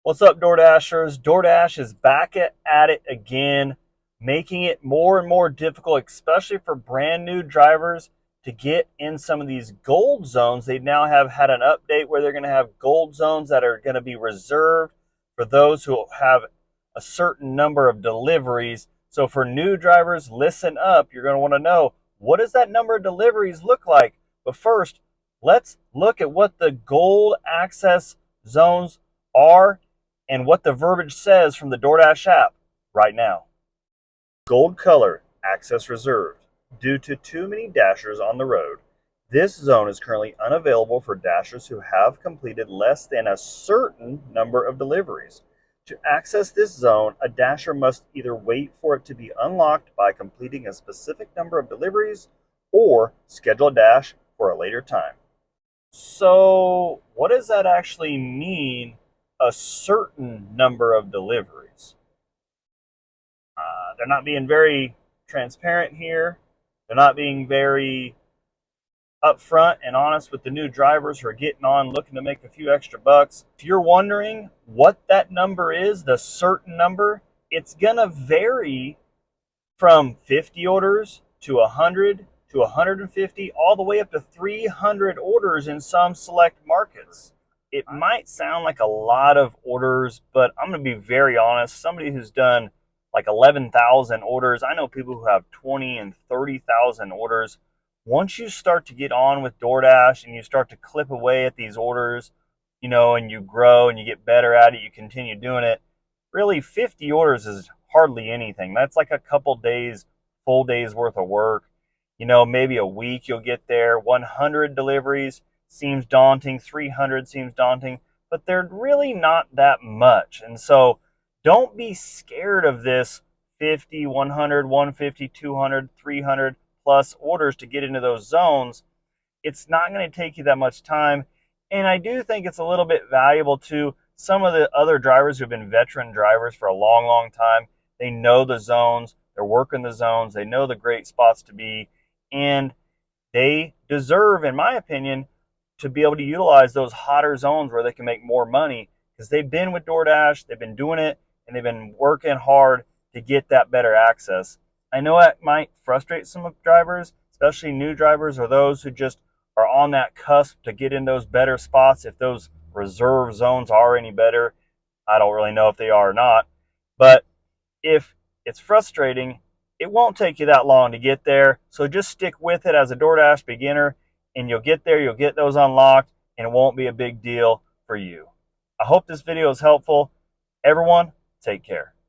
What's up, DoorDashers? DoorDash is back at it again, making it more and more difficult, especially for brand new drivers, to get in some of these gold zones. They now have had an update where they're going to have gold zones that are going to be reserved for those who have a certain number of deliveries. So for new drivers, listen up. You're going to want to know, what does that number of deliveries look like? But first, let's look at what the gold access zones are and what the verbiage says from the DoorDash app right now. Gold color, access reserved. Due to too many dashers on the road, this zone is currently unavailable for dashers who have completed less than a certain number of deliveries. To access this zone, a dasher must either wait for it to be unlocked by completing a specific number of deliveries or schedule a dash for a later time. So, what does that actually mean? A certain number of deliveries. They're not being very transparent here. They're not being very upfront and honest with the new drivers who are getting on looking to make a few extra bucks. If you're wondering what that number is, the certain number, it's going to vary from 50 orders to 100 to 150, all the way up to 300 orders in some select markets. It might sound like a lot of orders, but I'm going to be very honest. Somebody who's done like 11,000 orders, I know people who have 20 and 30,000 orders. Once you start to get on with DoorDash and you start to clip away at these orders, and you grow and you get better at it, you continue doing it. Really, 50 orders is hardly anything. That's like a couple days, full days worth of work. Maybe a week you'll get there. 100 deliveries seems daunting, 300 seems daunting, but they're really not that much. And so don't be scared of this 50, 100, 150, 200, 300 plus orders to get into those zones. It's not going to take you that much time. And I do think it's a little bit valuable to some of the other drivers who've been veteran drivers for a long, long time. They know the zones, they're working the zones, they know the great spots to be, and they deserve, in my opinion, to be able to utilize those hotter zones where they can make more money, because they've been with DoorDash, they've been doing it, and they've been working hard to get that better access. I know it might frustrate some drivers, especially new drivers or those who just are on that cusp to get in those better spots. If those reserve zones are any better, I don't really know if they are or not. But if it's frustrating, it won't take you that long to get there. So just stick with it as a DoorDash beginner, and you'll get there, you'll get those unlocked, and it won't be a big deal for you. I hope this video is helpful. Everyone, take care.